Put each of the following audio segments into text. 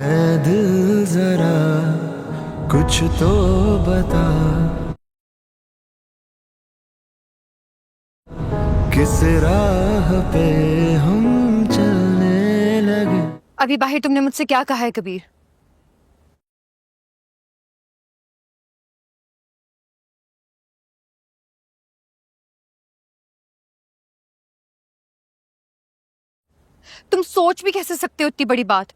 है दिल जरा कुछ तो बता, किस राह पे हम चलने लगे। अभी बाहर तुमने मुझसे क्या कहा है कबीर? तुम सोच भी कैसे सकते हो इतनी बड़ी बात?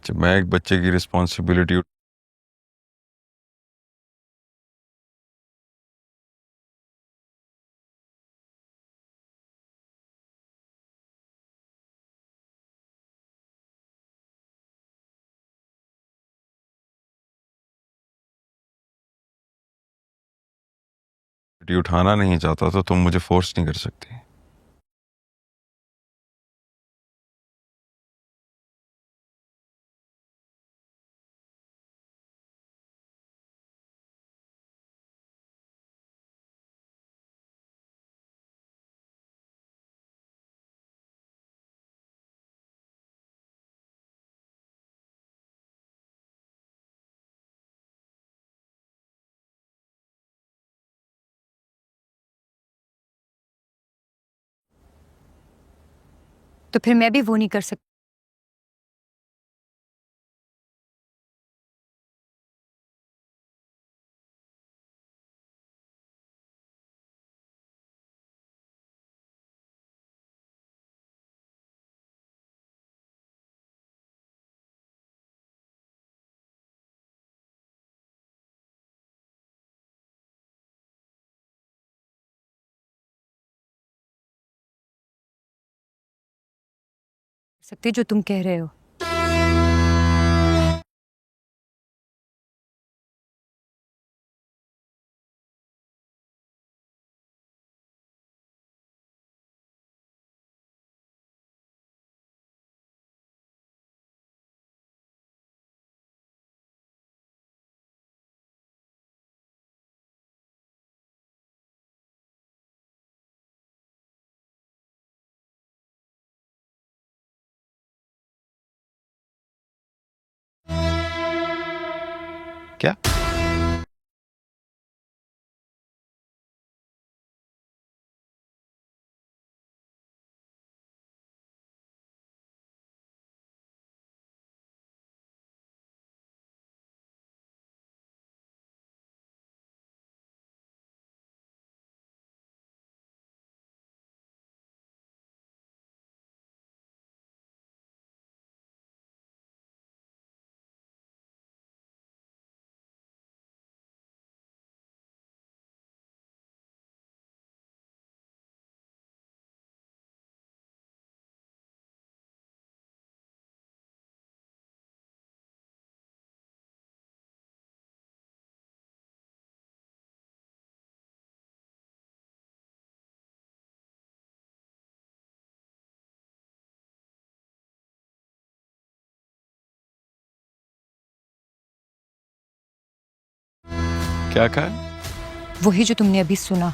जब मैं एक बच्चे की रिस्पॉन्सिबिलिटी उठाना नहीं चाहता तो तुम मुझे फोर्स नहीं कर सकती। तो फिर मैं भी वो नहीं कर सकती। जो तुम कह रहे हो। क्या? क्या कहा? वही जो तुमने अभी सुना।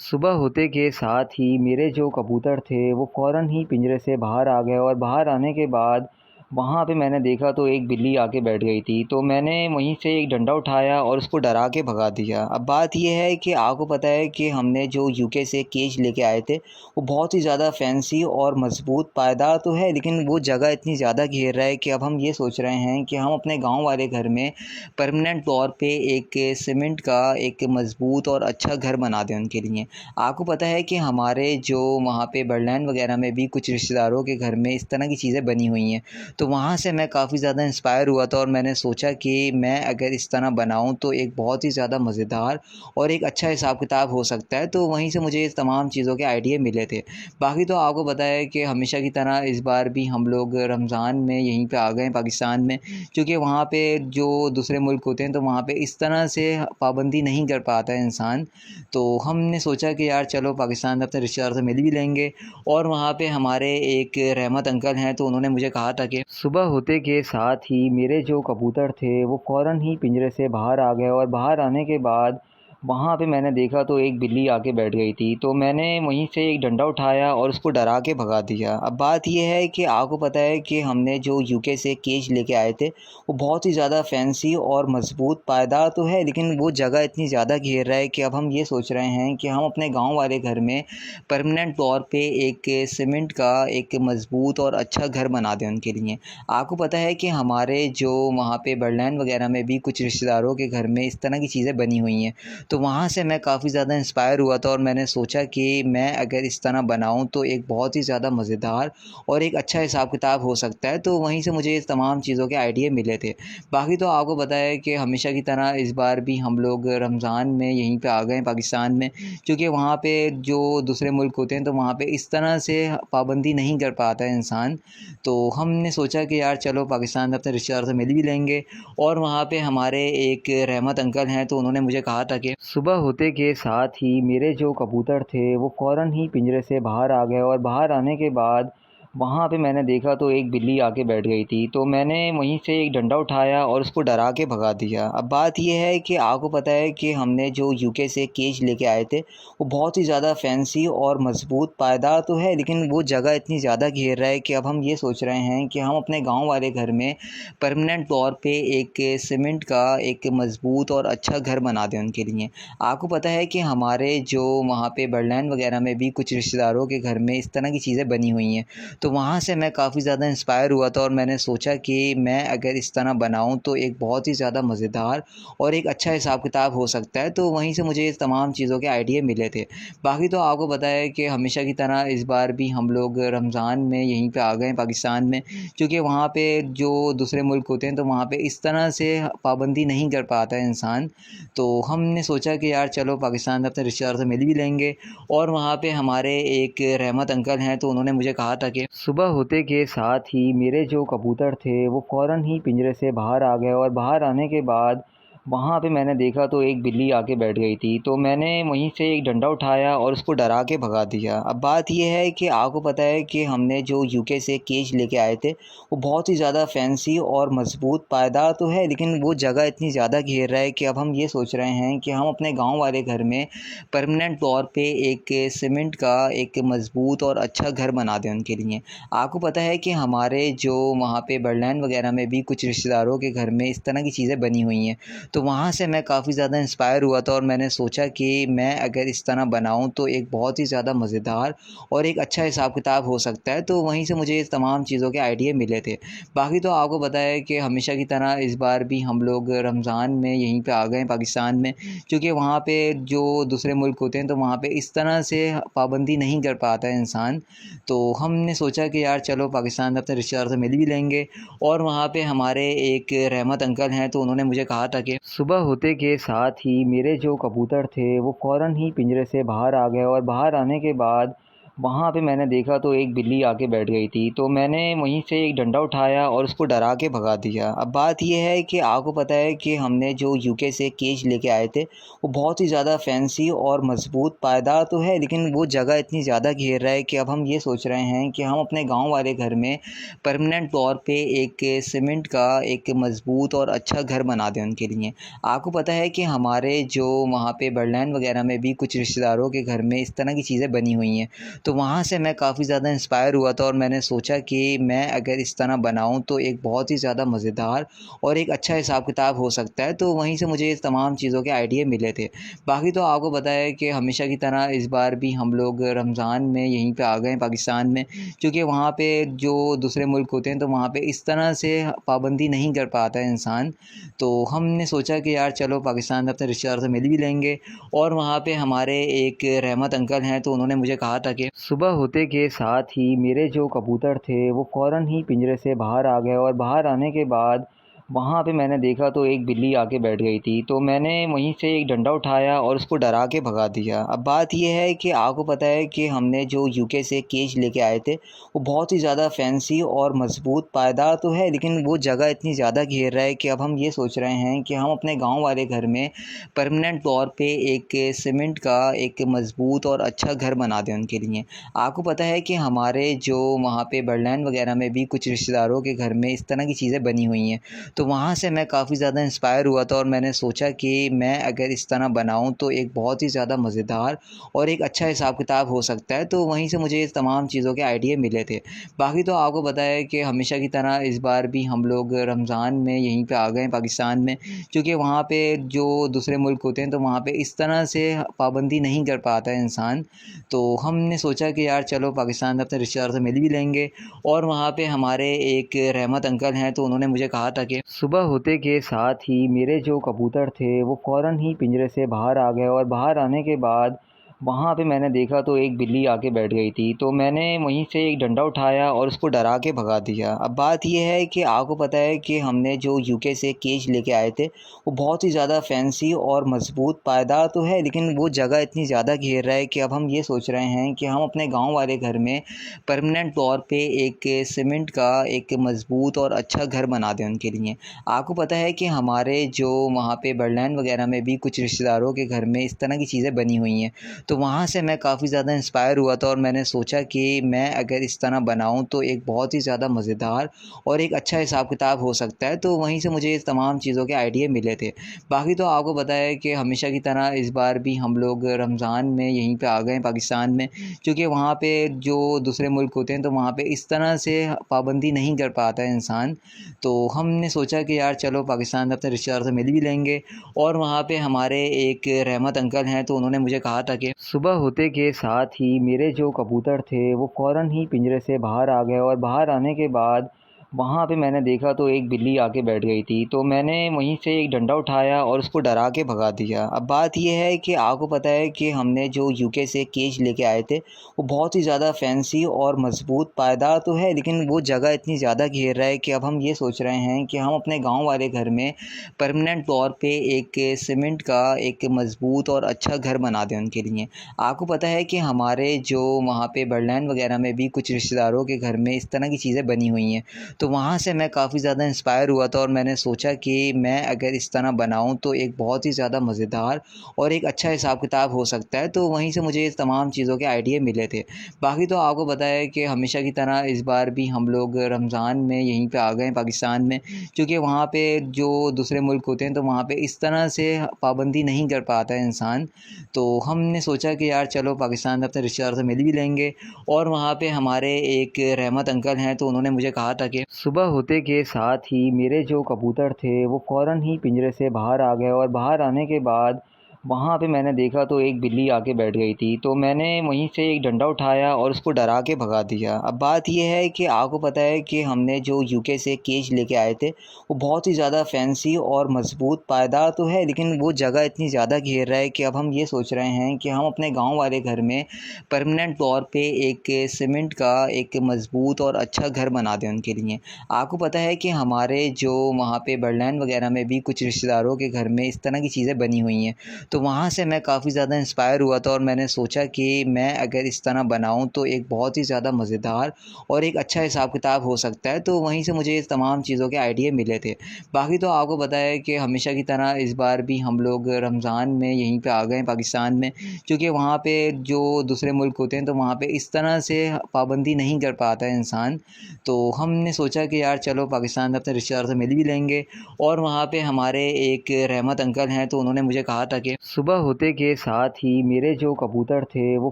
सुबह होते के साथ ही मेरे जो कबूतर थे वो फ़ौरन ही पिंजरे से बाहर आ गए और बाहर आने के बाद वहाँ पे मैंने देखा तो एक बिल्ली आके बैठ गई थी। तो मैंने वहीं से एक डंडा उठाया और उसको डरा के भगा दिया। अब बात ये है कि आपको पता है कि हमने जो यूके से केज लेके आए थे, वो बहुत ही ज़्यादा फैंसी और मज़बूत पायदार तो है, लेकिन वो जगह इतनी ज़्यादा घेर रहा है कि अब हम ये सोच रहे हैं कि हम अपने गाँव वाले घर में परमानेंट तौर पे एक सीमेंट का एक मज़बूत और अच्छा घर बना दें उनके लिए। आपको पता है कि हमारे जो वहाँ पे बर्डलैंड वगैरह में भी कुछ रिश्तेदारों के घर में इस तरह की चीज़ें बनी हुई हैं। तो वहाँ से मैं काफ़ी ज़्यादा इंस्पायर हुआ था और मैंने सोचा कि मैं अगर इस तरह बनाऊँ तो एक बहुत ही ज़्यादा मज़ेदार और एक अच्छा हिसाब किताब हो सकता है। तो वहीं से मुझे इस तमाम चीज़ों के आइडिया मिले थे। बाकी तो आपको पता है कि हमेशा की तरह इस बार भी हम लोग रमज़ान में यहीं पे आ गए हैं पाकिस्तान में, क्योंकि वहाँ पे जो दूसरे मुल्क होते हैं तो वहाँ पे इस तरह से पाबंदी नहीं कर पाता है इंसान। तो हमने सोचा कि यार चलो पाकिस्तान में अपने रिश्तेदारों से मिल भी लेंगे। और वहाँ पे हमारे एक रहमत अंकल हैं, तो उन्होंने मुझे कहा था कि सुबह होते के साथ ही मेरे जो कबूतर थे वो फ़ौरन ही पिंजरे से बाहर आ गए और बाहर आने के बाद वहाँ पे मैंने देखा तो एक बिल्ली आके बैठ गई थी। तो मैंने वहीं से एक डंडा उठाया और उसको डरा के भगा दिया। अब बात ये है कि आपको पता है कि हमने जो यूके से केज लेके आए थे, वो बहुत ही ज़्यादा फैंसी और मज़बूत पायदार तो है, लेकिन वो जगह इतनी ज़्यादा घेर रहा है कि अब हम ये सोच रहे हैं कि हम अपने गाँव वाले घर में परमानेंट तौर पे एक सीमेंट का एक मज़बूत और अच्छा घर बना दें उनके लिए। आपको पता है कि हमारे जो वहाँ पे बर्डलैंड वगैरह में भी कुछ रिश्तेदारों के घर में इस तरह की चीज़ें बनी हुई हैं। तो वहाँ से मैं काफ़ी ज़्यादा इंस्पायर हुआ था और मैंने सोचा कि मैं अगर इस तरह बनाऊँ तो एक बहुत ही ज़्यादा मज़ेदार और एक अच्छा हिसाब किताब हो सकता है। तो वहीं से मुझे इस तमाम चीज़ों के आइडिया मिले थे। बाकी तो आपको पता है कि हमेशा की तरह इस बार भी हम लोग रमज़ान में यहीं पे आ गए हैं पाकिस्तान में, क्योंकि वहाँ पे जो दूसरे मुल्क होते हैं तो वहाँ पे इस तरह से पाबंदी नहीं कर पाता है इंसान। तो हमने सोचा कि यार चलो पाकिस्तान में अपने रिश्तेदारों से मिल भी लेंगे। और वहाँ पे हमारे एक रहमत अंकल हैं, तो उन्होंने मुझे कहा था कि सुबह होते के साथ ही मेरे जो कबूतर थे वो फ़ौरन ही पिंजरे से बाहर आ गए और बाहर आने के बाद वहाँ पे मैंने देखा तो एक बिल्ली आके बैठ गई थी। तो मैंने वहीं से एक डंडा उठाया और उसको डरा के भगा दिया। अब बात ये है कि आपको पता है कि हमने जो यूके से केज लेके आए थे, वो बहुत ही ज़्यादा फैंसी और मज़बूत पायदार तो है, लेकिन वो जगह इतनी ज़्यादा घेर रहा है कि अब हम ये सोच रहे हैं कि हम अपने गाँव वाले घर में परमानेंट तौर पे एक सीमेंट का एक मज़बूत और अच्छा घर बना दें उनके लिए। आपको पता है कि हमारे जो वहाँ पे बर्डलैंड वगैरह में भी कुछ रिश्तेदारों के घर में इस तरह की चीज़ें बनी हुई हैं। तो वहाँ से मैं काफ़ी ज़्यादा इंस्पायर हुआ था और मैंने सोचा कि मैं अगर इस तरह बनाऊँ तो एक बहुत ही ज़्यादा मज़ेदार और एक अच्छा हिसाब किताब हो सकता है। तो वहीं से मुझे इस तमाम चीज़ों के आइडिया मिले थे। बाकी तो आपको पता है कि हमेशा की तरह इस बार भी हम लोग रमज़ान में यहीं पे आ गए हैं पाकिस्तान में, क्योंकि वहाँ पे जो दूसरे मुल्क होते हैं तो वहाँ पे इस तरह से पाबंदी नहीं कर पाता है इंसान। तो हमने सोचा कि यार चलो पाकिस्तान में अपने रिश्तेदारों से मिल भी लेंगे। और वहाँ पे हमारे एक रहमत अंकल हैं, तो उन्होंने मुझे कहा था कि सुबह होते के साथ ही मेरे जो कबूतर थे वो फ़ौरन ही पिंजरे से बाहर आ गए और बाहर आने के बाद वहाँ पे मैंने देखा तो एक बिल्ली आके बैठ गई थी। तो मैंने वहीं से एक डंडा उठाया और उसको डरा के भगा दिया। अब बात ये है कि आपको पता है कि हमने जो यूके से केज लेके आए थे, वो बहुत ही ज़्यादा फैंसी और मज़बूत पायदार तो है, लेकिन वो जगह इतनी ज़्यादा घेर रहा है कि अब हम ये सोच रहे हैं कि हम अपने गाँव वाले घर में परमानेंट तौर पे एक सीमेंट का एक मज़बूत और अच्छा घर बना दें उनके लिए। आपको पता है कि हमारे जो वहाँ पे बर्डलैंड वगैरह में भी कुछ रिश्तेदारों के घर में इस तरह की चीज़ें बनी हुई हैं। तो वहाँ से मैं काफ़ी ज़्यादा इंस्पायर हुआ था और मैंने सोचा कि मैं अगर इस तरह बनाऊँ तो एक बहुत ही ज़्यादा मज़ेदार और एक अच्छा हिसाब किताब हो सकता है। तो वहीं से मुझे इस तमाम चीज़ों के आइडिया मिले थे। बाकी तो आपको पता है कि हमेशा की तरह इस बार भी हम लोग रमज़ान में यहीं पे आ गए हैं पाकिस्तान में, क्योंकि वहाँ पे जो दूसरे मुल्क होते हैं तो वहाँ पे इस तरह से पाबंदी नहीं कर पाता है इंसान। तो हमने सोचा कि यार चलो पाकिस्तान में अपने रिश्तेदारों से मिल भी लेंगे। और वहाँ पे हमारे एक रहमत अंकल हैं, तो उन्होंने मुझे कहा था कि सुबह होते के साथ ही मेरे जो कबूतर थे वो फ़ौरन ही पिंजरे से बाहर आ गए और बाहर आने के बाद वहाँ पे मैंने देखा तो एक बिल्ली आके बैठ गई थी, तो मैंने वहीं से एक डंडा उठाया और उसको डरा के भगा दिया। अब बात ये है कि आपको पता है कि हमने जो यूके से केज लेके आए थे, वो बहुत ही ज़्यादा फैंसी और मज़बूत पायदार तो है, लेकिन वो जगह इतनी ज़्यादा घेर रहा है कि अब हम ये सोच रहे हैं कि हम अपने गाँव वाले घर में परमानेंट तौर पे एक सीमेंट का एक मज़बूत और अच्छा घर बना दें उनके लिए। आपको पता है कि हमारे जो वहाँ पे बर्डलैंड वगैरह में भी कुछ रिश्तेदारों के घर में इस तरह की चीज़ें बनी हुई हैं। तो वहाँ से मैं काफ़ी ज़्यादा इंस्पायर हुआ था और मैंने सोचा कि मैं अगर इस तरह बनाऊँ तो एक बहुत ही ज़्यादा मज़ेदार और एक अच्छा हिसाब किताब हो सकता है। तो वहीं से मुझे इस तमाम चीज़ों के आइडिया मिले थे। बाकी तो आपको पता है कि हमेशा की तरह इस बार भी हम लोग रमज़ान में यहीं पे आ गए हैं पाकिस्तान में, क्योंकि वहाँ पे जो दूसरे मुल्क होते हैं तो वहाँ पे इस तरह से पाबंदी नहीं कर पाता है इंसान। तो हमने सोचा कि यार चलो पाकिस्तान में अपने रिश्तेदारों से मिल भी लेंगे। और वहाँ पे हमारे एक रहमत अंकल हैं, तो उन्होंने मुझे कहा था कि सुबह होते के साथ ही मेरे जो कबूतर थे वो फ़ौरन ही पिंजरे से बाहर आ गए और बाहर आने के बाद वहाँ पे मैंने देखा तो एक बिल्ली आके बैठ गई थी, तो मैंने वहीं से एक डंडा उठाया और उसको डरा के भगा दिया। अब बात ये है कि आपको पता है कि हमने जो यूके से केज लेके आए थे, वो बहुत ही ज़्यादा फैंसी और मज़बूत पायदार तो है, लेकिन वो जगह इतनी ज़्यादा घेर रहा है कि अब हम ये सोच रहे हैं कि हम अपने गाँव वाले घर में परमानेंट तौर पे एक सीमेंट का एक मज़बूत और अच्छा घर बना दें उनके लिए। आपको पता है कि हमारे जो वहाँ पे बर्डलैंड वगैरह में भी कुछ रिश्तेदारों के घर में इस तरह की चीज़ें बनी हुई हैं। तो वहाँ से मैं काफ़ी ज़्यादा इंस्पायर हुआ था और मैंने सोचा कि मैं अगर इस तरह बनाऊँ तो एक बहुत ही ज़्यादा मज़ेदार और एक अच्छा हिसाब किताब हो सकता है। तो वहीं से मुझे इस तमाम चीज़ों के आइडिया मिले थे। बाकी तो आपको पता है कि हमेशा की तरह इस बार भी हम लोग रमज़ान में यहीं पे आ गए हैं पाकिस्तान में, क्योंकि वहाँ पे जो दूसरे मुल्क होते हैं तो वहाँ पे इस तरह से पाबंदी नहीं कर पाता है इंसान। तो हमने सोचा कि यार चलो पाकिस्तान में अपने रिश्तेदारों से मिल भी लेंगे। और वहाँ पे हमारे एक रहमत अंकल हैं, तो उन्होंने मुझे कहा था कि सुबह होते के साथ ही मेरे जो कबूतर थे वो फ़ौरन ही पिंजरे से बाहर आ गए और बाहर आने के बाद वहाँ पे मैंने देखा तो एक बिल्ली आके बैठ गई थी, तो मैंने वहीं से एक डंडा उठाया और उसको डरा के भगा दिया। अब बात ये है कि आपको पता है कि हमने जो यूके से केज लेके आए थे, वो बहुत ही ज़्यादा फैंसी और मज़बूत पायदार तो है, लेकिन वो जगह इतनी ज़्यादा घेर रहा है कि अब हम ये सोच रहे हैं कि हम अपने गाँव वाले घर में परमानेंट तौर पे एक सीमेंट का एक मज़बूत और अच्छा घर बना दें उनके लिए। आपको पता है कि हमारे जो वहाँ पे बर्डलैंड वगैरह में भी कुछ रिश्तेदारों के घर में इस तरह की चीज़ें बनी हुई हैं। तो वहाँ से मैं काफ़ी ज़्यादा इंस्पायर हुआ था और मैंने सोचा कि मैं अगर इस तरह बनाऊँ तो एक बहुत ही ज़्यादा मज़ेदार और एक अच्छा हिसाब किताब हो सकता है। तो वहीं से मुझे इस तमाम चीज़ों के आइडिया मिले थे। बाकी तो आपको पता है कि हमेशा की तरह इस बार भी हम लोग रमज़ान में यहीं पे आ गए हैं पाकिस्तान में, क्योंकि वहाँ पे जो दूसरे मुल्क होते हैं तो वहाँ पे इस तरह से पाबंदी नहीं कर पाता है इंसान। तो हमने सोचा कि यार चलो पाकिस्तान में अपने रिश्तेदारों से मिल भी लेंगे। और वहाँ पे हमारे एक रहमत अंकल हैं, तो उन्होंने मुझे कहा था कि सुबह होते के साथ ही मेरे जो कबूतर थे वो फ़ौरन ही पिंजरे से बाहर आ गए और बाहर आने के बाद वहाँ पे मैंने देखा तो एक बिल्ली आके बैठ गई थी, तो मैंने वहीं से एक डंडा उठाया और उसको डरा के भगा दिया। अब बात ये है कि आपको पता है कि हमने जो यूके से केज लेके आए थे, वो बहुत ही ज़्यादा फैंसी और मज़बूत पायदार तो है, लेकिन वो जगह इतनी ज़्यादा घेर रहा है कि अब हम ये सोच रहे हैं कि हम अपने गाँव वाले घर में परमानेंट तौर पे एक सीमेंट का एक मज़बूत और अच्छा घर बना दें उनके लिए। आपको पता है कि हमारे जो वहाँ पे बर्डलैंड वगैरह में भी कुछ रिश्तेदारों के घर में इस तरह की चीज़ें बनी हुई हैं। तो वहाँ से मैं काफ़ी ज़्यादा इंस्पायर हुआ था और मैंने सोचा कि मैं अगर इस तरह बनाऊँ तो एक बहुत ही ज़्यादा मज़ेदार और एक अच्छा हिसाब किताब हो सकता है। तो वहीं से मुझे इस तमाम चीज़ों के आइडिया मिले थे। बाकी तो आपको पता है कि हमेशा की तरह इस बार भी हम लोग रमज़ान में यहीं पे आ गए हैं पाकिस्तान में, क्योंकि वहाँ पे जो दूसरे मुल्क होते हैं तो वहाँ पे इस तरह से पाबंदी नहीं कर पाता है इंसान। तो हमने सोचा कि यार चलो पाकिस्तान में अपने रिश्तेदारों से मिल भी लेंगे। और वहाँ पे हमारे एक रहमत अंकल हैं, तो उन्होंने मुझे कहा था कि सुबह होते के साथ ही मेरे जो कबूतर थे वो फ़ौरन ही पिंजरे से बाहर आ गए और बाहर आने के बाद वहाँ पे मैंने देखा तो एक बिल्ली आके बैठ गई थी, तो मैंने वहीं से एक डंडा उठाया और उसको डरा के भगा दिया। अब बात ये है कि आपको पता है कि हमने जो यूके से केज लेके आए थे, वो बहुत ही ज़्यादा फैंसी और मज़बूत पायदार तो है, लेकिन वो जगह इतनी ज़्यादा घेर रहा है कि अब हम ये सोच रहे हैं कि हम अपने गाँव वाले घर में परमानेंट तौर पे एक सीमेंट का एक मज़बूत और अच्छा घर बना दें उनके लिए। आपको पता है कि हमारे जो वहाँ पे बर्डलैंड वगैरह में भी कुछ रिश्तेदारों के घर में इस तरह की चीज़ें बनी हुई हैं। तो वहाँ से मैं काफ़ी ज़्यादा इंस्पायर हुआ था और मैंने सोचा कि मैं अगर इस तरह बनाऊँ तो एक बहुत ही ज़्यादा मज़ेदार और एक अच्छा हिसाब किताब हो सकता है। तो वहीं से मुझे इस तमाम चीज़ों के आइडिया मिले थे। बाकी तो आपको पता है कि हमेशा की तरह इस बार भी हम लोग रमज़ान में यहीं पे आ गए हैं पाकिस्तान में, क्योंकि वहाँ पे जो दूसरे मुल्क होते हैं तो वहाँ पे इस तरह से पाबंदी नहीं कर पाता है इंसान। तो हमने सोचा कि यार चलो पाकिस्तान में अपने रिश्तेदारों से मिल भी लेंगे। और वहाँ पे हमारे एक रहमत अंकल हैं, तो उन्होंने मुझे कहा था कि सुबह होते के साथ ही मेरे जो कबूतर थे वो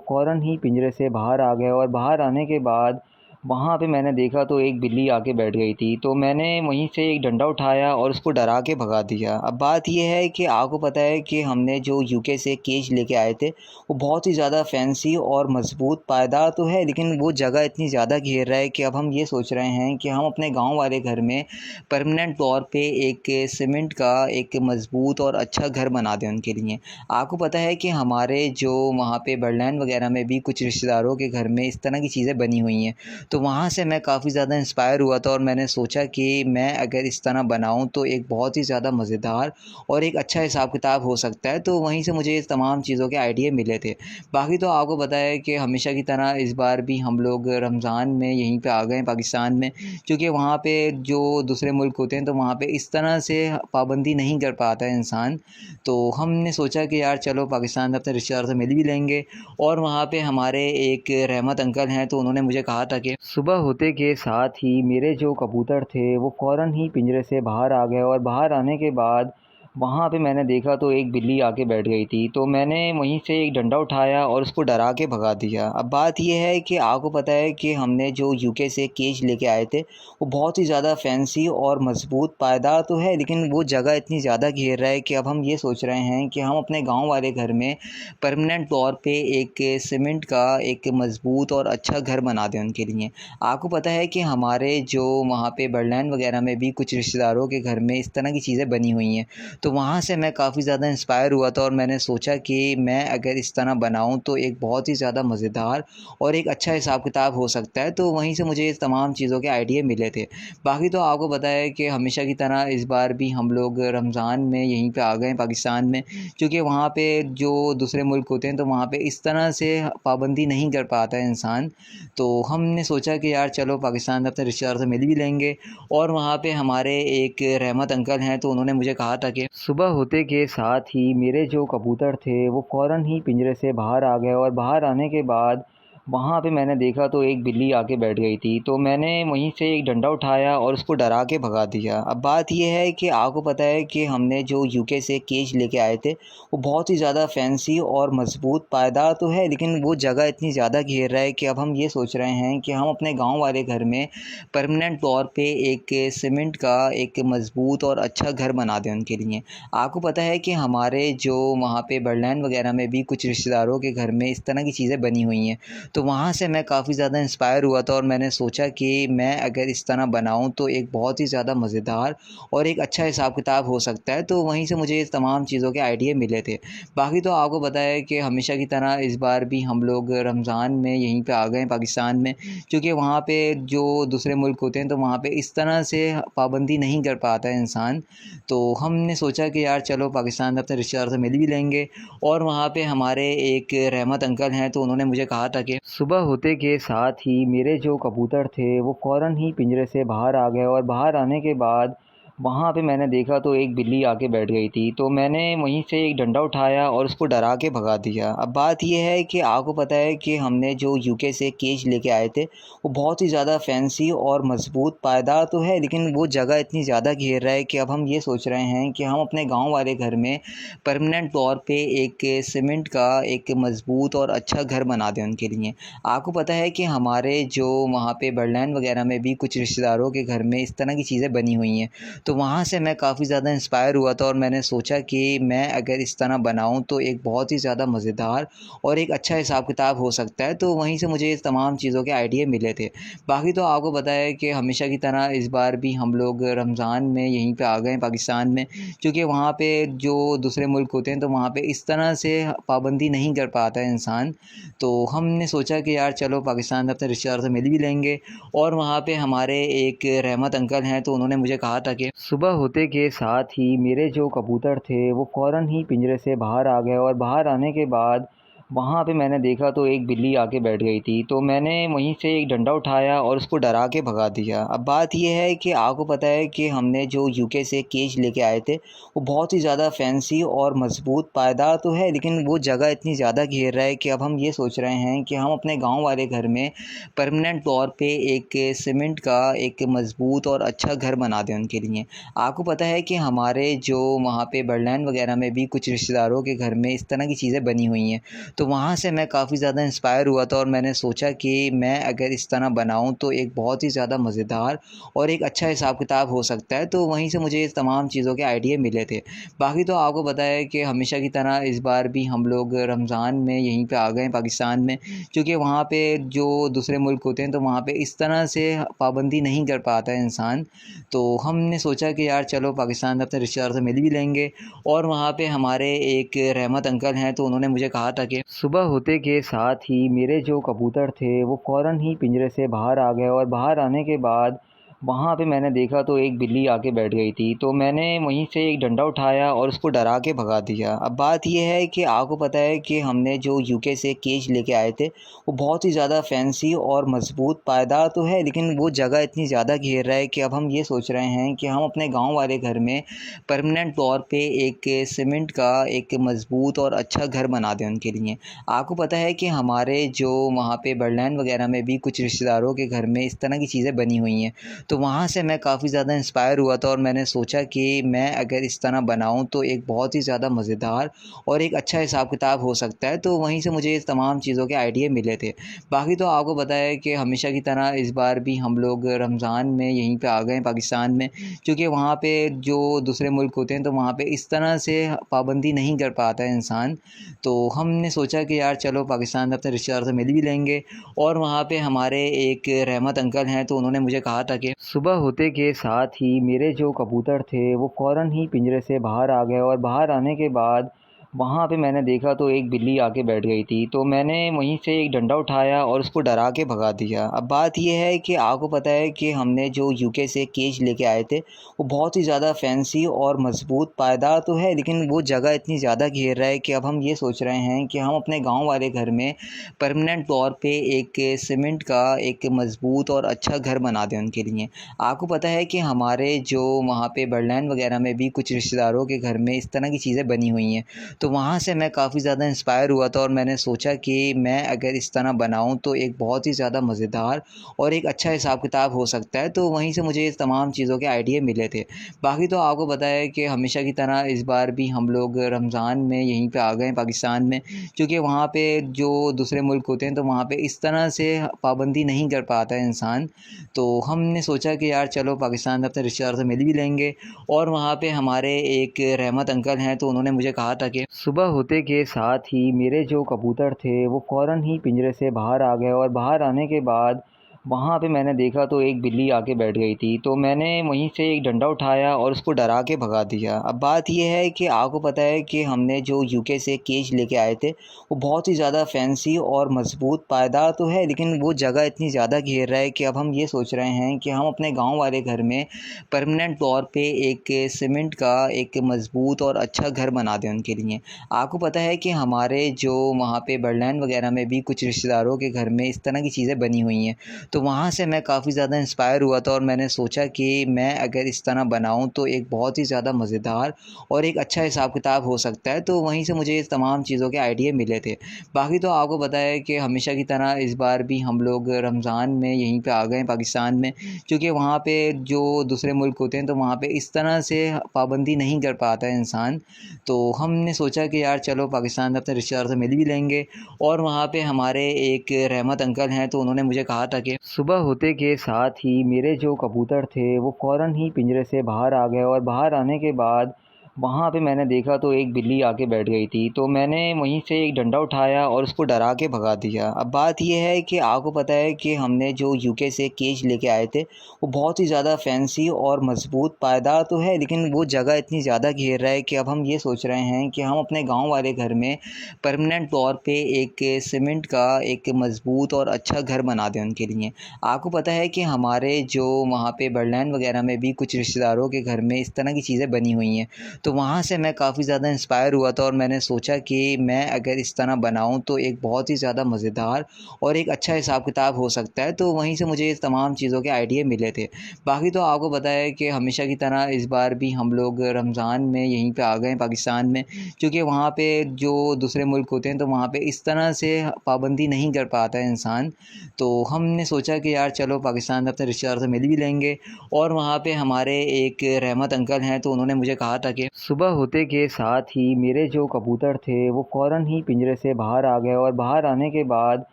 फ़ौरन ही पिंजरे से बाहर आ गए, और बाहर आने के बाद वहाँ पे मैंने देखा तो एक बिल्ली आके बैठ गई थी। तो मैंने वहीं से एक डंडा उठाया और उसको डरा के भगा दिया। अब बात ये है कि आपको पता है कि हमने जो यूके से केज लेके आए थे वो बहुत ही ज़्यादा फैंसी और मज़बूत पायदार तो है, लेकिन वो जगह इतनी ज़्यादा घेर रहा है कि अब हम ये सोच रहे हैं कि हम अपने गाँव वाले घर में परमानेंट तौर पे एक सीमेंट का एक मज़बूत और अच्छा घर बना दें उनके लिए। आपको पता है कि हमारे जो वहाँ पे बर्डलैंड वगैरह में भी कुछ रिश्तेदारों के घर में इस तरह की चीज़ें बनी हुई हैं। तो वहाँ से मैं काफ़ी ज़्यादा इंस्पायर हुआ था और मैंने सोचा कि मैं अगर इस तरह बनाऊँ तो एक बहुत ही ज़्यादा मज़ेदार और एक अच्छा हिसाब किताब हो सकता है। तो वहीं से मुझे इस तमाम चीज़ों के आइडिया मिले थे। बाकी तो आपको पता है कि हमेशा की तरह इस बार भी हम लोग रमज़ान में यहीं पे आ गए हैं पाकिस्तान में, क्योंकि वहाँ पे जो दूसरे मुल्क होते हैं तो वहाँ पे इस तरह से पाबंदी नहीं कर पाता है इंसान। तो हमने सोचा कि यार चलो पाकिस्तान में अपने रिश्तेदारों से मिल भी लेंगे। और वहाँ पे हमारे एक रहमत अंकल हैं, तो उन्होंने मुझे कहा था कि सुबह होते के साथ ही मेरे जो कबूतर थे वो फ़ौरन ही पिंजरे से बाहर आ गए, और बाहर आने के बाद वहाँ पे मैंने देखा तो एक बिल्ली आके बैठ गई थी। तो मैंने वहीं से एक डंडा उठाया और उसको डरा के भगा दिया। अब बात ये है कि आपको पता है कि हमने जो यूके से केज लेके आए थे वो बहुत ही ज़्यादा फैंसी और मज़बूत पायदार तो है, लेकिन वो जगह इतनी ज़्यादा घेर रहा है कि अब हम ये सोच रहे हैं कि हम अपने गाँव वाले घर में परमानेंट तौर पे एक सीमेंट का एक मज़बूत और अच्छा घर बना दें उनके लिए। आपको पता है कि हमारे जो वहाँ पे बर्डलैंड वगैरह में भी कुछ रिश्तेदारों के घर में इस तरह की चीज़ें बनी हुई हैं। तो वहाँ से मैं काफ़ी ज़्यादा इंस्पायर हुआ था और मैंने सोचा कि मैं अगर इस तरह बनाऊँ तो एक बहुत ही ज़्यादा मज़ेदार और एक अच्छा हिसाब किताब हो सकता है। तो वहीं से मुझे इस तमाम चीज़ों के आइडिया मिले थे। बाकी तो आपको पता है कि हमेशा की तरह इस बार भी हम लोग रमज़ान में यहीं पे आ गए हैं पाकिस्तान में, क्योंकि वहाँ पे जो दूसरे मुल्क होते हैं तो वहाँ पे इस तरह से पाबंदी नहीं कर पाता है इंसान। तो हमने सोचा कि यार चलो पाकिस्तान में अपने रिश्तेदारों से मिल भी लेंगे। और वहाँ पे हमारे एक रहमत अंकल हैं, तो उन्होंने मुझे कहा था कि सुबह होते के साथ ही मेरे जो कबूतर थे वो फ़ौरन ही पिंजरे से बाहर आ गए, और बाहर आने के बाद वहाँ पे मैंने देखा तो एक बिल्ली आके बैठ गई थी। तो मैंने वहीं से एक डंडा उठाया और उसको डरा के भगा दिया। अब बात ये है कि आपको पता है कि हमने जो यूके से केज लेके आए थे वो बहुत ही ज़्यादा फैंसी और मज़बूत पायदार तो है, लेकिन वो जगह इतनी ज़्यादा घेर रहा है कि अब हम ये सोच रहे हैं कि हम अपने गाँव वाले घर में परमानेंट तौर पे एक सीमेंट का एक मज़बूत और अच्छा घर बना दें उनके लिए। आपको पता है कि हमारे जो वहाँ पे बर्डलैंड वगैरह में भी कुछ रिश्तेदारों के घर में इस तरह की चीज़ें बनी हुई हैं। तो वहाँ से मैं काफ़ी ज़्यादा इंस्पायर हुआ था और मैंने सोचा कि मैं अगर इस तरह बनाऊँ तो एक बहुत ही ज़्यादा मज़ेदार और एक अच्छा हिसाब किताब हो सकता है। तो वहीं से मुझे इस तमाम चीज़ों के आइडिया मिले थे। बाकी तो आपको पता है कि हमेशा की तरह इस बार भी हम लोग रमज़ान में यहीं पे आ गए हैं पाकिस्तान में, क्योंकि वहाँ पे जो दूसरे मुल्क होते हैं तो वहाँ पे इस तरह से पाबंदी नहीं कर पाता है इंसान। तो हमने सोचा कि यार चलो पाकिस्तान में अपने रिश्तेदारों से मिल भी लेंगे। और वहाँ पे हमारे एक रहमत अंकल हैं, तो उन्होंने मुझे कहा था कि सुबह होते के साथ ही मेरे जो कबूतर थे वो फ़ौरन ही पिंजरे से बाहर आ गए, और बाहर आने के बाद वहाँ पे मैंने देखा तो एक बिल्ली आके बैठ गई थी। तो मैंने वहीं से एक डंडा उठाया और उसको डरा के भगा दिया। अब बात ये है कि आपको पता है कि हमने जो यूके से केज लेके आए थे वो बहुत ही ज़्यादा फैंसी और मज़बूत पायदार तो है, लेकिन वो जगह इतनी ज़्यादा घेर रहा है कि अब हम ये सोच रहे हैं कि हम अपने गाँव वाले घर में परमानेंट तौर पे एक सीमेंट का एक मज़बूत और अच्छा घर बना दें उनके लिए। आपको पता है कि हमारे जो वहाँ पे बर्डलैंड वगैरह में भी कुछ रिश्तेदारों के घर में इस तरह की चीज़ें बनी हुई हैं। तो वहाँ से मैं काफ़ी ज़्यादा इंस्पायर हुआ था और मैंने सोचा कि मैं अगर इस तरह बनाऊँ तो एक बहुत ही ज़्यादा मज़ेदार और एक अच्छा हिसाब किताब हो सकता है। तो वहीं से मुझे इस तमाम चीज़ों के आइडिया मिले थे। बाकी तो आपको पता है कि हमेशा की तरह इस बार भी हम लोग रमज़ान में यहीं पे आ गए हैं पाकिस्तान में, क्योंकि वहाँ पे जो दूसरे मुल्क होते हैं तो वहाँ पे इस तरह से पाबंदी नहीं कर पाता है इंसान। तो हमने सोचा कि यार चलो पाकिस्तान में अपने रिश्तेदारों से मिल भी लेंगे। और वहाँ पे हमारे एक रहमत अंकल हैं, तो उन्होंने मुझे कहा था कि सुबह होते के साथ ही मेरे जो कबूतर थे वो फ़ौरन ही पिंजरे से बाहर आ गए और बाहर आने के बाद वहाँ पे मैंने देखा तो एक बिल्ली आके बैठ गई थी। तो मैंने वहीं से एक डंडा उठाया और उसको डरा के भगा दिया। अब बात ये है कि आपको पता है कि हमने जो यूके से केज लेके आए थे, वो बहुत ही ज़्यादा फैंसी और मज़बूत पायदार तो है, लेकिन वो जगह इतनी ज़्यादा घेर रहा है कि अब हम ये सोच रहे हैं कि हम अपने गाँव वाले घर में परमानेंट तौर पे एक सीमेंट का एक मज़बूत और अच्छा घर बना दें उनके लिए। आपको पता है कि हमारे जो वहाँ पे बर्डलैंड वगैरह में भी कुछ रिश्तेदारों के घर में इस तरह की चीज़ें बनी हुई हैं। तो वहाँ से मैं काफ़ी ज़्यादा इंस्पायर हुआ था और मैंने सोचा कि मैं अगर इस तरह बनाऊँ तो एक बहुत ही ज़्यादा मज़ेदार और एक अच्छा हिसाब किताब हो सकता है। तो वहीं से मुझे इस तमाम चीज़ों के आइडिया मिले थे। बाकी तो आपको पता है कि हमेशा की तरह इस बार भी हम लोग रमज़ान में यहीं पे आ गए हैं पाकिस्तान में, क्योंकि वहाँ पे जो दूसरे मुल्क होते हैं तो वहाँ पे इस तरह से पाबंदी नहीं कर पाता है इंसान। तो हमने सोचा कि यार चलो पाकिस्तान में अपने रिश्तेदारों से मिल भी लेंगे। और वहाँ पे हमारे एक रहमत अंकल हैं, तो उन्होंने मुझे कहा था कि सुबह होते के साथ ही मेरे जो कबूतर थे वो फ़ौरन ही पिंजरे से बाहर आ गए और बाहर आने के बाद वहाँ पे मैंने देखा तो एक बिल्ली आके बैठ गई थी। तो मैंने वहीं से एक डंडा उठाया और उसको डरा के भगा दिया। अब बात ये है कि आपको पता है कि हमने जो यूके से केज लेके आए थे, वो बहुत ही ज़्यादा फैंसी और मज़बूत पायदार तो है, लेकिन वो जगह इतनी ज़्यादा घेर रहा है कि अब हम ये सोच रहे हैं कि हम अपने गाँव वाले घर में परमानेंट तौर पे एक सीमेंट का एक मज़बूत और अच्छा घर बना दें उनके लिए। आपको पता है कि हमारे जो वहाँ पे बर्डलैंड वगैरह में भी कुछ रिश्तेदारों के घर में इस तरह की चीज़ें बनी हुई हैं। तो वहाँ से मैं काफ़ी ज़्यादा इंस्पायर हुआ था और मैंने सोचा कि मैं अगर इस तरह बनाऊँ तो एक बहुत ही ज़्यादा मज़ेदार और एक अच्छा हिसाब किताब हो सकता है। तो वहीं से मुझे इस तमाम चीज़ों के आइडिया मिले थे। बाकी तो आपको पता है कि हमेशा की तरह इस बार भी हम लोग रमज़ान में यहीं पे आ गए हैं पाकिस्तान में, क्योंकि वहाँ पे जो दूसरे मुल्क होते हैं तो वहाँ पे इस तरह से पाबंदी नहीं कर पाता है इंसान। तो हमने सोचा कि यार चलो पाकिस्तान में अपने रिश्तेदारों से मिल भी लेंगे। और वहाँ पे हमारे एक रहमत अंकल हैं, तो उन्होंने मुझे कहा था कि सुबह होते के साथ ही मेरे जो कबूतर थे वो फ़ौरन ही पिंजरे से बाहर आ गए और बाहर आने के बाद वहाँ पे मैंने देखा तो एक बिल्ली आके बैठ गई थी। तो मैंने वहीं से एक डंडा उठाया और उसको डरा के भगा दिया। अब बात ये है कि आपको पता है कि हमने जो यूके से केज लेके आए थे, वो बहुत ही ज़्यादा फैंसी और मज़बूत पायदार तो है, लेकिन वो जगह इतनी ज़्यादा घेर रहा है कि अब हम ये सोच रहे हैं कि हम अपने गाँव वाले घर में परमानेंट तौर पे एक सीमेंट का एक मज़बूत और अच्छा घर बना दें उनके लिए। आपको पता है कि हमारे जो वहाँ पे बर्डलैंड वगैरह में भी कुछ रिश्तेदारों के घर में इस तरह की चीज़ें बनी हुई हैं। तो वहाँ से मैं काफ़ी ज़्यादा इंस्पायर हुआ था और मैंने सोचा कि मैं अगर इस तरह बनाऊँ तो एक बहुत ही ज़्यादा मज़ेदार और एक अच्छा हिसाब किताब हो सकता है। तो वहीं से मुझे इस तमाम चीज़ों के आइडिया मिले थे। बाकी तो आपको पता है कि हमेशा की तरह इस बार भी हम लोग रमज़ान में यहीं पे आ गए हैं पाकिस्तान में, क्योंकि वहाँ पे जो दूसरे मुल्क होते हैं तो वहाँ पे इस तरह से पाबंदी नहीं कर पाता है इंसान। तो हमने सोचा कि यार चलो पाकिस्तान में अपने रिश्तेदारों से मिल भी लेंगे। और वहाँ पे हमारे एक रहमत अंकल हैं, तो उन्होंने मुझे कहा था कि सुबह होते के साथ ही मेरे जो कबूतर थे वो फ़ौरन ही पिंजरे से बाहर आ गए और बाहर आने के बाद वहाँ पे मैंने देखा तो एक बिल्ली आके बैठ गई थी। तो मैंने वहीं से एक डंडा उठाया और उसको डरा के भगा दिया। अब बात ये है कि आपको पता है कि हमने जो यूके से केज लेके आए थे, वो बहुत ही ज़्यादा फैंसी और मज़बूत पायदार तो है, लेकिन वो जगह इतनी ज़्यादा घेर रहा है कि अब हम ये सोच रहे हैं कि हम अपने गाँव वाले घर में परमानेंट तौर पे एक सीमेंट का एक मज़बूत और अच्छा घर बना दें उनके लिए। आपको पता है कि हमारे जो वहाँ पे बर्डलैंड वगैरह में भी कुछ रिश्तेदारों के घर में इस तरह की चीज़ें बनी हुई हैं। तो वहाँ से मैं काफ़ी ज़्यादा इंस्पायर हुआ था और मैंने सोचा कि मैं अगर इस तरह बनाऊँ तो एक बहुत ही ज़्यादा मज़ेदार और एक अच्छा हिसाब किताब हो सकता है। तो वहीं से मुझे इस तमाम चीज़ों के आइडिया मिले थे। बाकी तो आपको पता है कि हमेशा की तरह इस बार भी हम लोग रमज़ान में यहीं पे आ गए हैं पाकिस्तान में, क्योंकि वहाँ पे जो दूसरे मुल्क होते हैं तो वहाँ पे इस तरह से पाबंदी नहीं कर पाता है इंसान। तो हमने सोचा कि यार चलो पाकिस्तान में अपने रिश्तेदारों से मिल भी लेंगे। और वहाँ पे हमारे एक रहमत अंकल हैं, तो उन्होंने मुझे कहा था कि सुबह होते के साथ ही मेरे जो कबूतर थे वो फ़ौरन ही पिंजरे से बाहर आ गए और बाहर आने के बाद वहाँ पे मैंने देखा तो एक बिल्ली आके बैठ गई थी, तो मैंने वहीं से एक डंडा उठाया और उसको डरा के भगा दिया। अब बात ये है कि आपको पता है कि हमने जो यूके से केज लेके आए थे, वो बहुत ही ज़्यादा फैंसी और मज़बूत पायदार तो है, लेकिन वो जगह इतनी ज़्यादा घेर रहा है कि अब हम ये सोच रहे हैं कि हम अपने गाँव वाले घर में परमानेंट तौर पे एक सीमेंट का एक मज़बूत और अच्छा घर बना दें उनके लिए। आपको पता है कि हमारे जो वहाँ पे बर्डलैंड वगैरह में भी कुछ रिश्तेदारों के घर में इस तरह की चीज़ें बनी हुई हैं। तो वहाँ से मैं काफ़ी ज़्यादा इंस्पायर हुआ था और मैंने सोचा कि मैं अगर इस तरह बनाऊँ तो एक बहुत ही ज़्यादा मज़ेदार और एक अच्छा हिसाब किताब हो सकता है। तो वहीं से मुझे इस तमाम चीज़ों के आइडिया मिले थे। बाकी तो आपको पता है कि हमेशा की तरह इस बार भी हम लोग रमज़ान में यहीं पे आ गए हैं पाकिस्तान में, क्योंकि वहाँ पे जो दूसरे मुल्क होते हैं तो वहाँ पे इस तरह से पाबंदी नहीं कर पाता है इंसान। तो हमने सोचा कि यार चलो पाकिस्तान में अपने रिश्तेदारों से मिल भी लेंगे। और वहाँ पे हमारे एक रहमत अंकल हैं, तो उन्होंने मुझे कहा था कि सुबह होते के साथ ही मेरे जो कबूतर थे वो फ़ौरन ही पिंजरे से बाहर आ गए और बाहर आने के बाद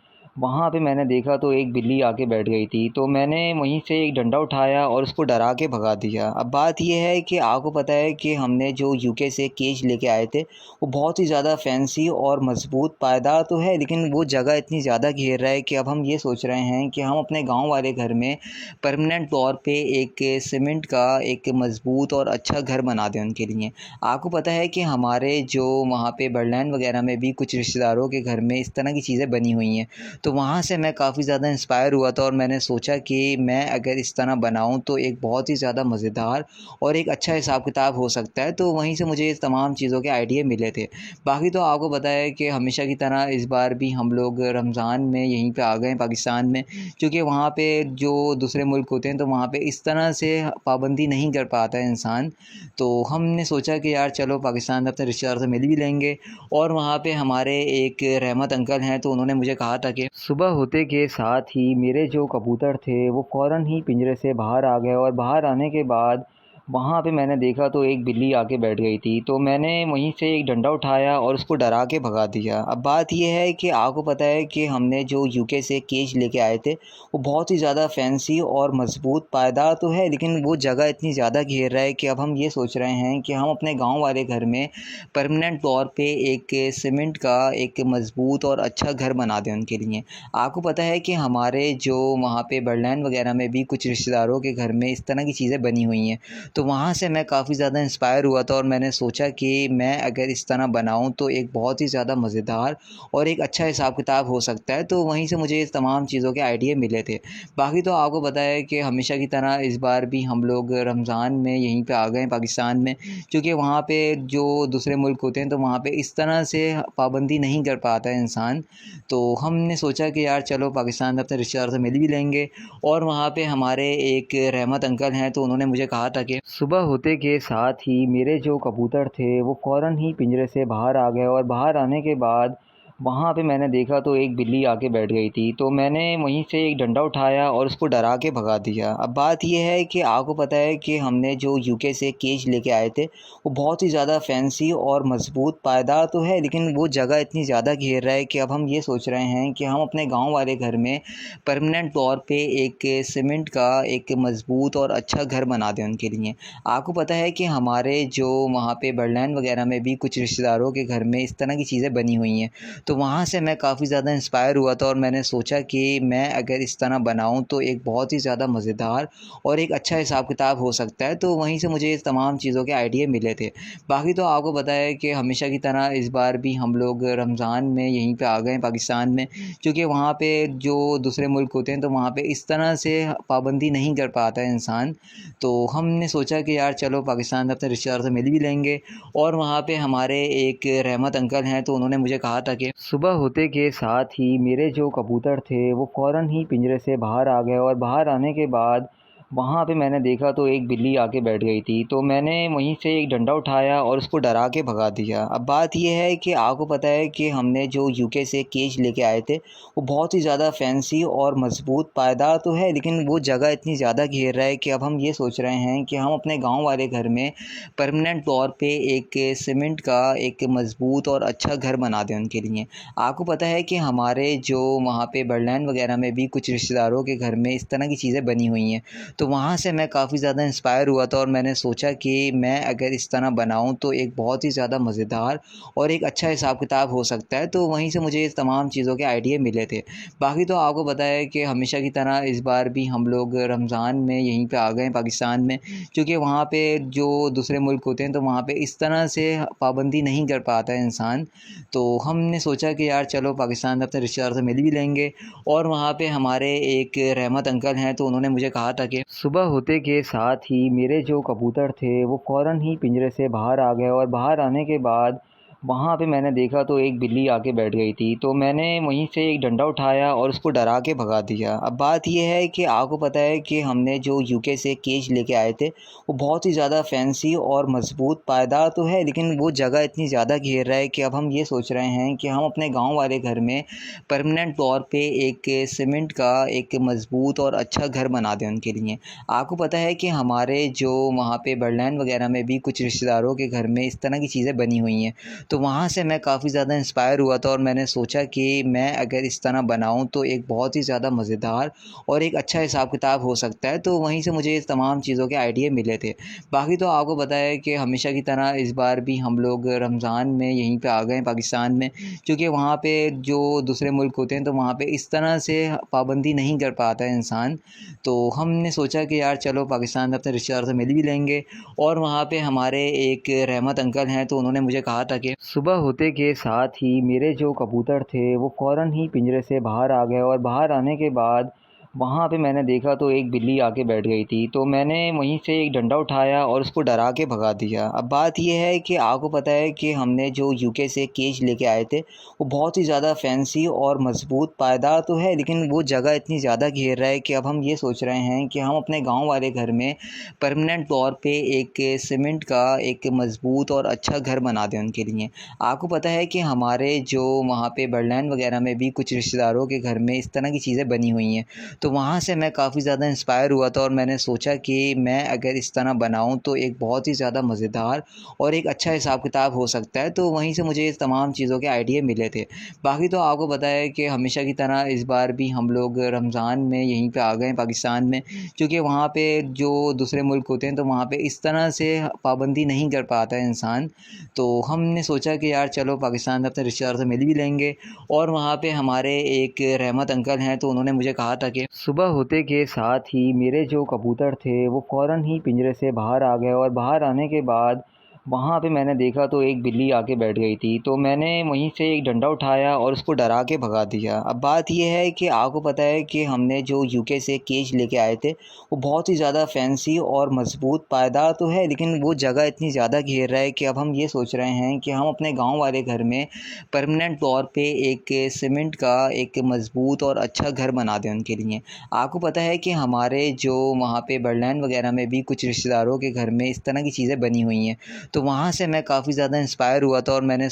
वहाँ पे मैंने देखा तो एक बिल्ली आके बैठ गई थी, तो मैंने वहीं से एक डंडा उठाया और उसको डरा के भगा दिया। अब बात ये है कि आपको पता है कि हमने जो यूके से केज लेके आए थे, वो बहुत ही ज़्यादा फैंसी और मज़बूत पायदार तो है, लेकिन वो जगह इतनी ज़्यादा घेर रहा है कि अब हम ये सोच रहे हैं कि हम अपने गाँव वाले घर में परमानेंट तौर पे एक सीमेंट का एक मज़बूत और अच्छा घर बना दें उनके लिए। आपको पता है कि हमारे जो वहाँ पे बर्डलैंड वगैरह में भी कुछ रिश्तेदारों के घर में इस तरह की चीज़ें बनी हुई हैं। तो वहाँ से मैं काफ़ी ज़्यादा इंस्पायर हुआ था और मैंने सोचा कि मैं अगर इस तरह बनाऊँ तो एक बहुत ही ज़्यादा मज़ेदार और एक अच्छा हिसाब किताब हो सकता है। तो वहीं से मुझे इस तमाम चीज़ों के आइडिया मिले थे। बाकी तो आपको पता है कि हमेशा की तरह इस बार भी हम लोग रमज़ान में यहीं पे आ गए हैं पाकिस्तान में, क्योंकि वहाँ पे जो दूसरे मुल्क होते हैं तो वहाँ पे इस तरह से पाबंदी नहीं कर पाता है इंसान। तो हमने सोचा कि यार चलो पाकिस्तान में अपने रिश्तेदारों से मिल भी लेंगे। और वहाँ पे हमारे एक रहमत अंकल हैं, तो उन्होंने मुझे कहा था कि सुबह होते के साथ ही मेरे जो कबूतर थे वो फ़ौरन ही पिंजरे से बाहर आ गए और बाहर आने के बाद वहाँ पे मैंने देखा तो एक बिल्ली आके बैठ गई थी, तो मैंने वहीं से एक डंडा उठाया और उसको डरा के भगा दिया। अब बात ये है कि आपको पता है कि हमने जो यूके से केज लेके आए थे, वो बहुत ही ज़्यादा फैंसी और मज़बूत पायदार तो है, लेकिन वो जगह इतनी ज़्यादा घेर रहा है कि अब हम ये सोच रहे हैं कि हम अपने गाँव वाले घर में परमानेंट तौर पे एक सीमेंट का एक मज़बूत और अच्छा घर बना दें उनके लिए। आपको पता है कि हमारे जो वहाँ पे बर्डलैंड वगैरह में भी कुछ रिश्तेदारों के घर में इस तरह की चीज़ें बनी हुई हैं। तो वहाँ से मैं काफ़ी ज़्यादा इंस्पायर हुआ था और मैंने सोचा कि मैं अगर इस तरह बनाऊँ तो एक बहुत ही ज़्यादा मज़ेदार और एक अच्छा हिसाब किताब हो सकता है। तो वहीं से मुझे इस तमाम चीज़ों के आइडिया मिले थे। बाकी तो आपको पता है कि हमेशा की तरह इस बार भी हम लोग रमज़ान में यहीं पे आ गए हैं पाकिस्तान में, क्योंकि वहाँ पे जो दूसरे मुल्क होते हैं तो वहाँ पे इस तरह से पाबंदी नहीं कर पाता है इंसान। तो हमने सोचा कि यार चलो पाकिस्तान में अपने रिश्तेदारों से मिल भी लेंगे। और वहाँ पे हमारे एक रहमत अंकल हैं, तो उन्होंने मुझे कहा था कि सुबह होते के साथ ही मेरे जो कबूतर थे वो फ़ौरन ही पिंजरे से बाहर आ गए और बाहर आने के बाद वहाँ पे मैंने देखा तो एक बिल्ली आके बैठ गई थी, तो मैंने वहीं से एक डंडा उठाया और उसको डरा के भगा दिया। अब बात ये है कि आपको पता है कि हमने जो यूके से केज लेके आए थे, वो बहुत ही ज़्यादा फैंसी और मज़बूत पायदार तो है, लेकिन वो जगह इतनी ज़्यादा घेर रहा है कि अब हम ये सोच रहे हैं कि हम अपने गाँव वाले घर में परमानेंट तौर पे एक सीमेंट का एक मज़बूत और अच्छा घर बना दें उनके लिए। आपको पता है कि हमारे जो वहाँ पे बर्डलैंड वगैरह में भी कुछ रिश्तेदारों के घर में इस तरह की चीज़ें बनी हुई हैं। तो वहाँ से मैं काफ़ी ज़्यादा इंस्पायर हुआ था और मैंने सोचा कि मैं अगर इस तरह बनाऊँ तो एक बहुत ही ज़्यादा मज़ेदार और एक अच्छा हिसाब किताब हो सकता है। तो वहीं से मुझे इस तमाम चीज़ों के आइडिया मिले थे। बाकी तो आपको पता है कि हमेशा की तरह इस बार भी हम लोग रमज़ान में यहीं पे आ गए हैं पाकिस्तान में, क्योंकि वहाँ पे जो दूसरे मुल्क होते हैं तो वहाँ पे इस तरह से पाबंदी नहीं कर पाता है इंसान। तो हमने सोचा कि यार चलो पाकिस्तान में अपने रिश्तेदारों से मिल भी लेंगे। और वहाँ पे हमारे एक रहमत अंकल हैं, तो उन्होंने मुझे कहा था कि सुबह होते के साथ ही मेरे जो कबूतर थे वो फ़ौरन ही पिंजरे से बाहर आ गए और बाहर आने के बाद वहाँ पे मैंने देखा तो एक बिल्ली आके बैठ गई थी, तो मैंने वहीं से एक डंडा उठाया और उसको डरा के भगा दिया। अब बात ये है कि आपको पता है कि हमने जो यूके से केज लेके आए थे, वो बहुत ही ज़्यादा फैंसी और मज़बूत पायदार तो है, लेकिन वो जगह इतनी ज़्यादा घेर रहा है कि अब हम ये सोच रहे हैं कि हम अपने गाँव वाले घर में परमानेंट तौर पे एक सीमेंट का एक मज़बूत और अच्छा घर बना दें उनके लिए। आपको पता है कि हमारे जो वहाँ पे बर्डलैंड वगैरह में भी कुछ रिश्तेदारों के घर में इस तरह की चीज़ें बनी हुई हैं। तो वहाँ से मैं काफ़ी ज़्यादा इंस्पायर हुआ था और मैंने सोचा कि मैं अगर इस तरह बनाऊँ तो एक बहुत ही ज़्यादा मज़ेदार और एक अच्छा हिसाब किताब हो सकता है। तो वहीं से मुझे इस तमाम चीज़ों के आइडिया मिले थे। बाकी तो आपको पता है कि हमेशा की तरह इस बार भी हम लोग रमज़ान में यहीं पे आ गए हैं पाकिस्तान में, क्योंकि वहाँ पे जो दूसरे मुल्क होते हैं तो वहाँ पे इस तरह से पाबंदी नहीं कर पाता है इंसान। तो हमने सोचा कि यार चलो पाकिस्तान में अपने रिश्तेदारों से मिल भी लेंगे। और वहाँ पे हमारे एक रहमत अंकल हैं, तो उन्होंने मुझे कहा था कि सुबह होते के साथ ही मेरे जो कबूतर थे वो फ़ौरन ही पिंजरे से बाहर आ गए और बाहर आने के बाद वहाँ पे मैंने देखा तो एक बिल्ली आके बैठ गई थी। तो मैंने वहीं से एक डंडा उठाया और उसको डरा के भगा दिया। अब बात ये है कि आपको पता है कि हमने जो यूके से केज लेके आए थे वो बहुत ही ज़्यादा फैंसी और मज़बूत पायदार तो है, लेकिन वो जगह इतनी ज़्यादा घेर रहा है कि अब हम ये सोच रहे हैं कि हम अपने गाँव वाले घर में परमानेंट तौर पे एक सीमेंट का एक मज़बूत और अच्छा घर बना दें उनके लिए। आपको पता है कि हमारे जो वहाँ पे बर्डलैंड वगैरह में भी कुछ रिश्तेदारों के घर में इस तरह की चीज़ें बनी हुई हैं। तो वहाँ से मैं काफ़ी ज़्यादा इंस्पायर हुआ था और मैंने सोचा कि मैं अगर इस तरह बनाऊँ तो एक बहुत ही ज़्यादा मज़ेदार और एक अच्छा हिसाब किताब हो सकता है। तो वहीं से मुझे इस तमाम चीज़ों के आइडिया मिले थे। बाकी तो आपको पता है कि हमेशा की तरह इस बार भी हम लोग रमज़ान में यहीं पे आ गए हैं पाकिस्तान में, क्योंकि वहाँ पे जो दूसरे मुल्क होते हैं तो वहाँ पे इस तरह से पाबंदी नहीं कर पाता है इंसान। तो हमने सोचा कि यार चलो पाकिस्तान में अपने रिश्तेदारों से मिल भी लेंगे। और वहाँ पे हमारे एक रहमत अंकल हैं, तो उन्होंने मुझे कहा था कि सुबह होते के साथ ही मेरे जो कबूतर थे वो फ़ौरन ही पिंजरे से बाहर आ गए और बाहर आने के बाद वहाँ पे मैंने देखा तो एक बिल्ली आके बैठ गई थी। तो मैंने वहीं से एक डंडा उठाया और उसको डरा के भगा दिया। अब बात ये है कि आपको पता है कि हमने जो यूके से केज लेके आए थे वो बहुत ही ज़्यादा फैंसी और मज़बूत पायदार तो है, लेकिन वो जगह इतनी ज़्यादा घेर रहा है कि अब हम ये सोच रहे हैं कि हम अपने गाँव वाले घर में परमानेंट तौर पे एक सीमेंट का एक मज़बूत और अच्छा घर बना दें उनके लिए। आपको पता है कि हमारे जो वहाँ पे बर्डलैंड वगैरह में भी कुछ रिश्तेदारों के घर में इस तरह की चीज़ें बनी हुई हैं। तो वहाँ से मैं काफ़ी ज़्यादा इंस्पायर हुआ था और मैंने सोचा कि मैं अगर इस तरह बनाऊँ तो एक बहुत ही ज़्यादा मज़ेदार और एक अच्छा हिसाब किताब हो सकता है। तो वहीं से मुझे इस तमाम चीज़ों के आइडिया मिले थे। बाकी तो आपको पता है कि हमेशा की तरह इस बार भी हम लोग रमज़ान में यहीं पे आ गए हैं पाकिस्तान में, क्योंकि वहाँ पे जो दूसरे मुल्क होते हैं तो वहाँ पे इस तरह से पाबंदी नहीं कर पाता है इंसान। तो हमने सोचा कि यार चलो पाकिस्तान में अपने रिश्तेदारों से मिल भी लेंगे। और वहाँ पे हमारे एक रहमत अंकल हैं, तो उन्होंने मुझे कहा था कि सुबह होते के साथ ही मेरे जो कबूतर थे वो फ़ौरन ही पिंजरे से बाहर आ गए और बाहर आने के बाद वहाँ पे मैंने देखा तो एक बिल्ली आके बैठ गई थी। तो मैंने वहीं से एक डंडा उठाया और उसको डरा के भगा दिया। अब बात ये है कि आपको पता है कि हमने जो यूके से केज लेके आए थे वो बहुत ही ज़्यादा फैंसी और मज़बूत पायदार तो है, लेकिन वो जगह इतनी ज़्यादा घेर रहा है कि अब हम ये सोच रहे हैं कि हम अपने गाँव वाले घर में परमानेंट तौर पे एक सीमेंट का एक मज़बूत और अच्छा घर बना दें उनके लिए। आपको पता है कि हमारे जो वहाँ पे बर्डलैंड वगैरह में भी कुछ रिश्तेदारों के घर में इस तरह की चीज़ें बनी हुई हैं। तो वहाँ से मैं काफ़ी ज़्यादा इंस्पायर हुआ था और मैंने